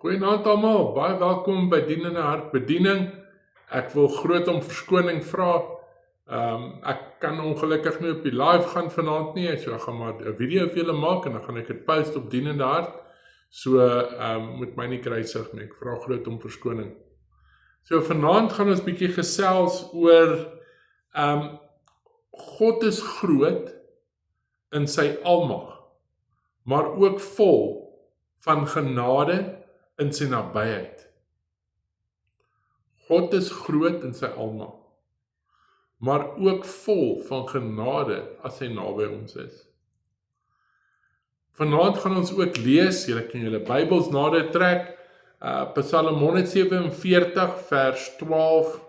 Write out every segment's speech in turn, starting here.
Goeienaand almal, baie welkom by Dienende Hart Bediening. Ek wil groot om verskoning vra. Ek kan ongelukkig nie op die live gaan vanaand nie, so ek gaan maar 'n video vir julle maak en dan gaan ek dit post op Dienende Hart. So moet my nie kruisig nie, ek vra groot om verskoning. So vanaand gaan ons bietjie gesels oor God is groot in sy almag, maar ook vol van genade in sy nabyheid. God is groot in sy almag, maar ook vol van genade as hy naby ons is. Vanaand gaan ons ook lees, julle kan julle Bybels nader trek, Psalm 147 vers 12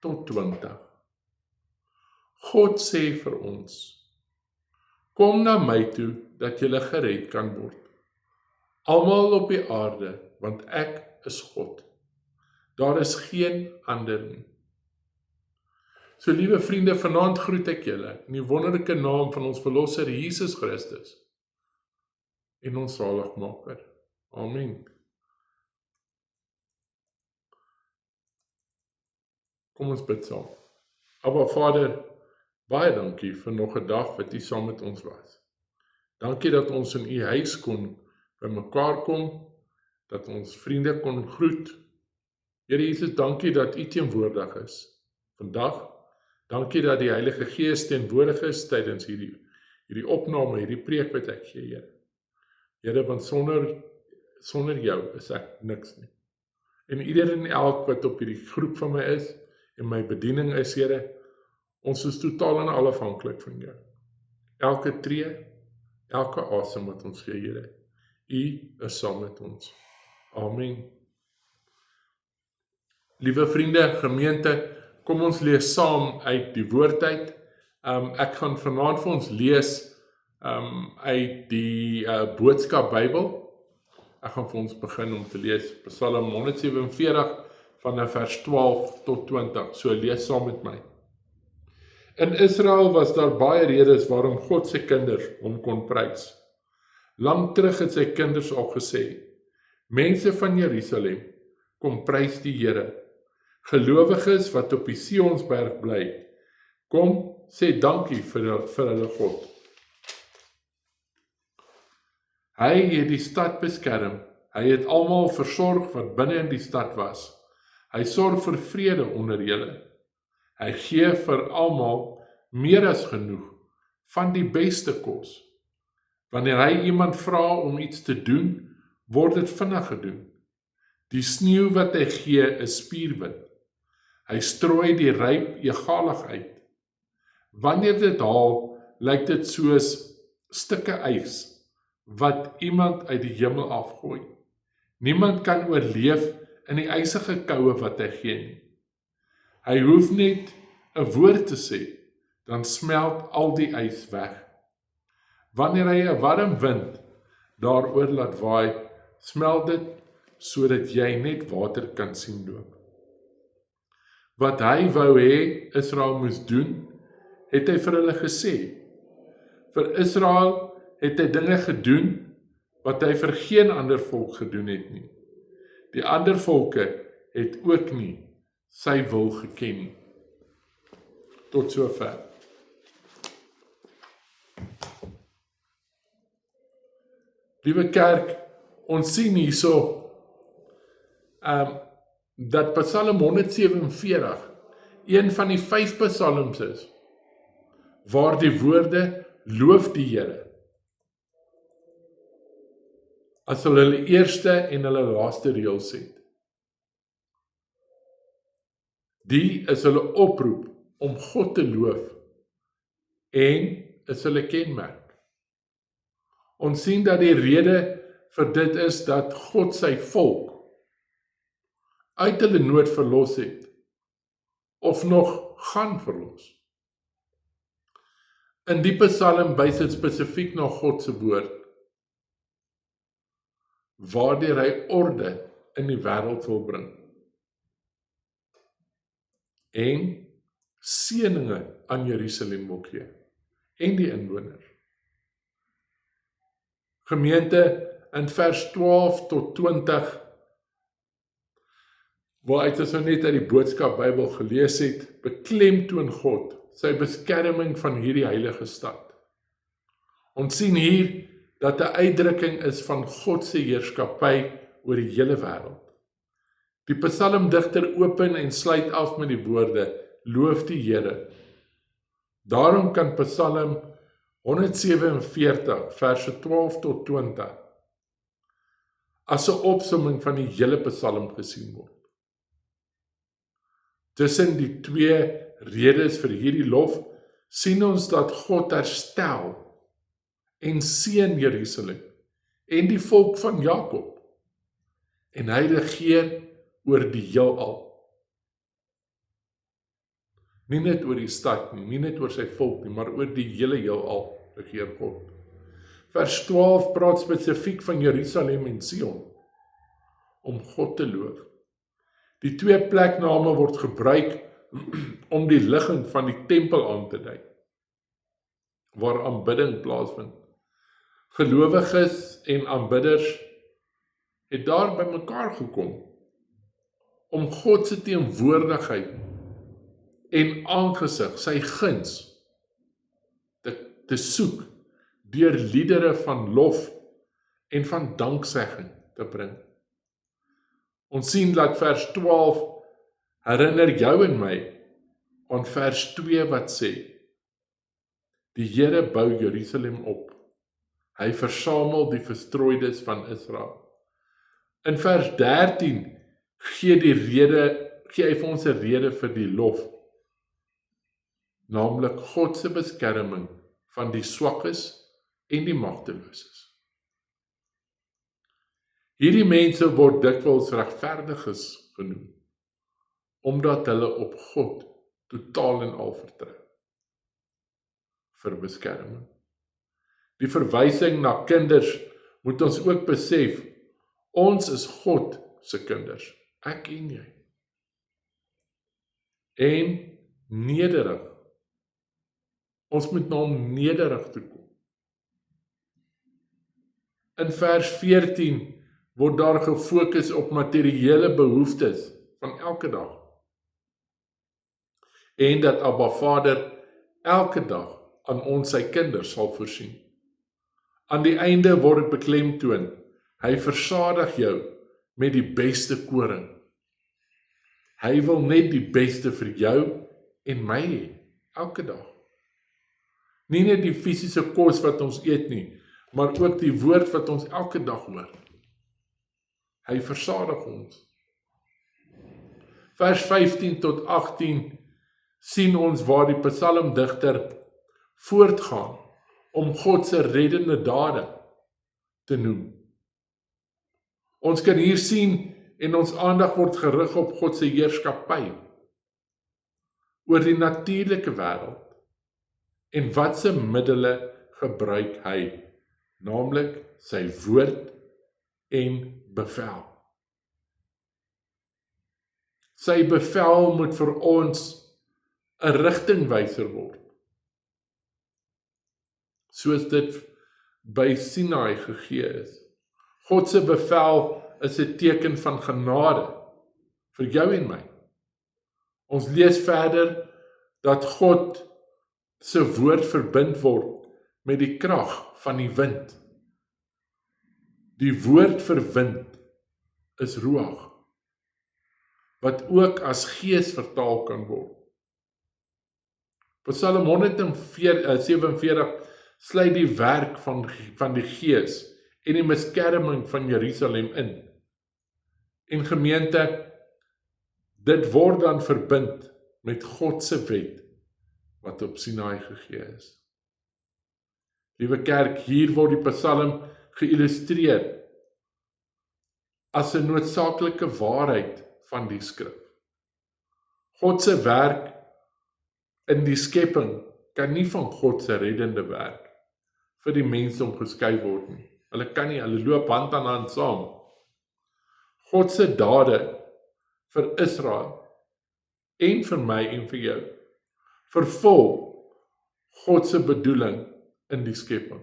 tot 20. God sê vir ons: kom na my toe, dat julle gered kan word. Almal op die aarde, want ek is God. Daar is geen ander nie. So liewe vriende, vanaand groet ek julle in die wonderlike naam van ons Verlosser Jesus Christus en ons Saligmaker. Amen. Kom ons bid saam. Aba Vader, baie dankie vir nog 'n dag wat U saam met ons was. Dankie dat ons in U huis kon by mekaar kom, dat ons vriende kon groet. Here Jesus, dankie dat U teenwoordig is vandag. Dankie dat die Heilige Gees teenwoordig is tydens hierdie opname, hierdie preek wat ek gee, Here. Here, want sonder jou is ek niks nie. En ieder en elk wat op hierdie groep van my is en my bediening is, Here, ons is totaal en al afhanklik van jou. Elke tree, elke asem wat ons gee, Here. U is saam met ons. Amen. Liewe vriende, gemeente, kom ons lees saam uit die woord uit. Ek gaan vanaand vir ons lees uit die boodskap Bybel. Ek gaan vir ons begin om te lees Psalm 147 van vers 12 tot 20. So lees saam met my. In Israel was daar baie redes waarom God sy kinders hom kon prys. Lang terug het sy kinders al gesê: mense van Jerusalem, kom prys die Here. Gelowiges wat op die Sionsberg bly, kom sê dankie vir hulle God. Hy het die stad beskerm, hy het almal versorg wat binne in die stad was. Hy sorg vir vrede onder julle. Hy gee vir almal meer as genoeg van die beste kos. Wanneer hy iemand vra om iets te doen, word dit vinnig gedoen. Die sneeu wat hy gee is spierwit. Hy strooi die ryp egalig uit. Wanneer dit haal, lyk dit soos stukke ys wat iemand uit die hemel afgooi. Niemand kan oorleef in die ysige koue wat hy gee nie. Hy hoef net 'n woord te sê, dan smelt al die ys weg. Wanneer hy 'n warm wind daaroor laat waai, smelt dit sodat jy net water kan sien loop. Wat hy wou hê Israel moes doen, het hy vir hulle gesê. Vir Israel het hy dinge gedoen wat hy vir geen ander volk gedoen het nie. Die ander volke het ook nie sy wil geken nie. Tot sover. Liewe kerk, ons sien hierso dat Psalm 147 een van die 5 psalms is waar die woorde loof die Here as hulle eerste en hulle laaste reëls het. Die is hulle oproep om God te loof en is hulle kenmerk. Ons sien dat die rede vir dit is dat God sy volk uit hulle nood verlos het, of nog gaan verlos. In die psalm wys dit spesifiek na God se woord, waardeur hy orde in die wêreld wil bring, en seëninge aan Jerusalem wil gee, en die inwoners. Gemeente, in vers 12 tot 20 waaruit ons nou net uit die boodskap Bybel gelees het, beklemtoon God sy beskerming van hierdie heilige stad. Ons sien hier dat 'n uitdrukking is van God se heerskappy oor die hele wêreld. Die psalmdigter open en sluit af met die woorde: Loof die Here. Daarom kan Psalm 147 verse 12 tot 20 as 'n opsomming van die hele Psalm gesien word. Tussen die twee redes vir hierdie lof sien ons dat God herstel en seën Jerusalem en die volk van Jakob, en hy regeer oor die heelal. Nie net oor die stad nie, nie net oor sy volk nie, maar oor die hele heelal regeer God. Vers 12 praat spesifiek van Jerusalem en Sion, om God te loof. Die twee plekname word gebruik om die ligging van die tempel aan te dui, waar aanbidding plaasvind. Gelowiges en aanbidders het daar by mekaar gekom om God se teenwoordigheid en aangesig, sy guns, te soek deur liedere van lof en van danksegging te bring. Ons sien dat vers 12 herinner jou en my aan vers 2 wat sê: Die Here bou Jerusalem op. Hy versamel die verstrooides van Israel. In vers 13 gee hy vir ons 'n rede vir die lof, naamlik God se beskerming van die swakkes en die magteloses. Hierdie mense word dikwels regverdiges genoem, omdat hulle op God totaal en al vertrou vir beskerming. Die verwysing na kinders moet ons ook besef, ons is God se kinders, ek en jy. En nederig. Ons moet na hom nederig toe kom. In vers 14 word daar gefokus op materiële behoeftes van elke dag. En dat Abba Vader elke dag aan ons sy kinders sal voorsien. Aan die einde word dit beklemtoon, hy versadig jou met die beste koring. Hy wil net die beste vir jou en my hê, elke dag. Nie net die fisiese kos wat ons eet nie, maar ook die woord wat ons elke dag hoor. Hy versadig ons. Vers 15 tot 18 sien ons waar die psalmdigter voortgaan om God se reddende dade te noem. Ons kan hier sien en ons aandag word gerig op God se heerskappy oor die natuurlike wêreld en wat se middele gebruik hy, naamlik sy woord en bevel. Sy bevel moet vir ons 'n rigtingwyser word, soos dit by Sinai gegee is. God se bevel is 'n teken van genade vir jou en my. Ons lees verder dat God se woord verbind word met die krag van die wind. Die woord vir wind is ruach, wat ook as gees vertaal kan word. Psalm 147 sluit die werk van die gees en die beskerming van Jerusalem in. En gemeente, dit word dan verbind met God se wet wat op Sinai gegee is. Liewe kerk, hier word die Psalm geïllustreer as 'n noodsaaklike waarheid van die skrif. God se werk in die skepping kan nie van God se reddende werk vir die mensdom geskei word nie. Hulle loop hand aan hand saam. God se dade vir Israel en vir my en vir jou vervul God se bedoeling in die skepping.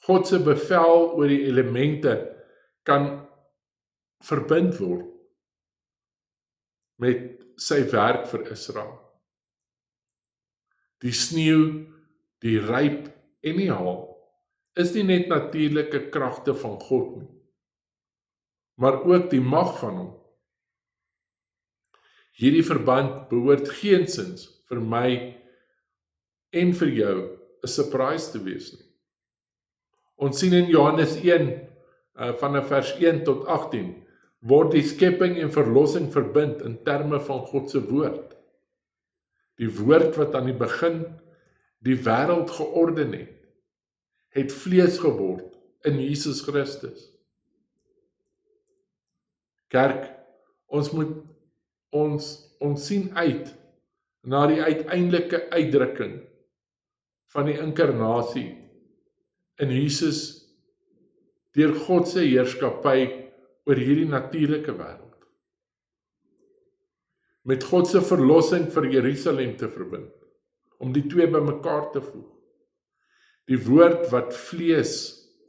God se bevel oor die elemente kan verbind word met sy werk vir Israel. Die sneeu, die ryp en die haal is nie net natuurlike kragte van God nie, maar ook die mag van hom. Hierdie verband behoort geensins vir my en vir jou 'n surprise te wees nie. Ons sien in Johannes 1 vanaf vers 1 tot 18 word die skepping en verlossing verbind in terme van God se woord. Die woord wat aan die begin die wêreld georden het vlees geword in Jesus Christus. Kerk, ons sien uit na die uiteindelike uitdrukking van die inkarnasie in Jesus deur God se heerskappy oor hierdie natuurlike wêreld. Met God se verlossing vir Jerusalem te verbind, om die twee bymekaar te voeg. Die woord wat vlees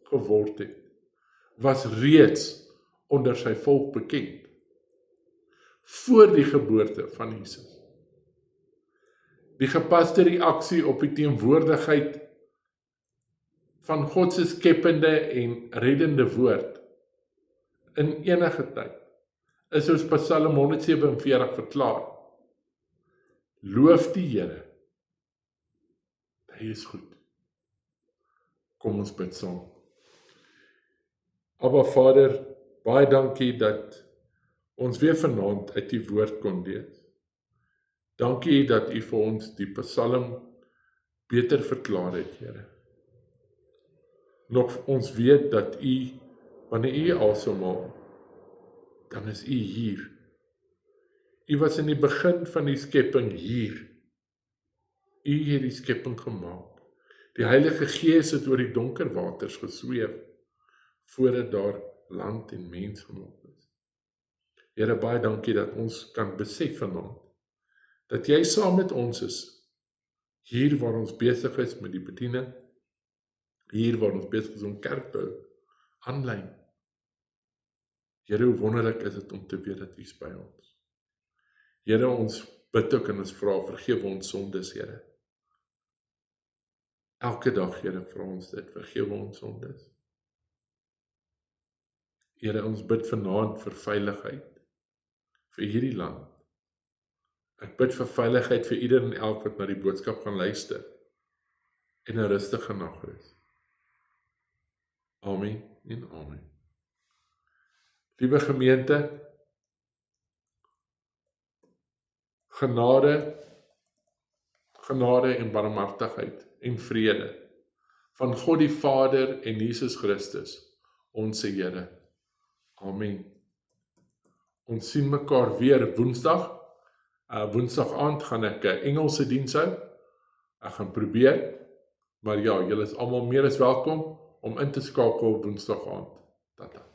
geword het, was reeds onder sy volk bekend, voor die geboorte van Jesus. Die gepaste reaksie op die teenwoordigheid van God se skepende en reddende woord in enige tyd is soos Psalm 147 verklaar. Loof die Here. Hy is goed. Kom ons bid saam. Aba Vader, baie dankie dat ons weer vanaand uit die woord kon lees. Dankie dat U vir ons die Psalm beter verklaar het, Here. Nog ons weet dat U, wanneer U asemhaal, dan is U hier. U was in die begin van die skepping hier. U het die skepping gemaak. Die Heilige Gees het oor die donker waters gesweef, voordat daar land en mens gemaak is. Here, baie dankie dat ons kan besef vanaand, dat jy saam met ons is, hier waar ons besig is met die bediening, hier waar ons besig is om kerk te bou, aanlyn. Here, hoe wonderlik is dit om te weet dat U is by ons. Here, ons bid ook en ons vra, vergewe ons sondes, Here. Elke dag, Here, vra ons dit, vergewe ons sondes. Here, ons bid vanaand vir veiligheid, vir hierdie land. Ek bid vir veiligheid vir ieder en elk wat na die boodskap gaan luister, en 'n rustige nagrus. Amen en amen. Liewe gemeente, genade en barmhartigheid en vrede van God die Vader en Jesus Christus, ons Here. Amen. Ons sien mekaar weer Woensdag. Woensdag aand gaan ek 'n Engelse diens hou. Ek gaan probeer, maar ja, julle is almal meer as welkom om in te skakel Woensdag aand. Tata.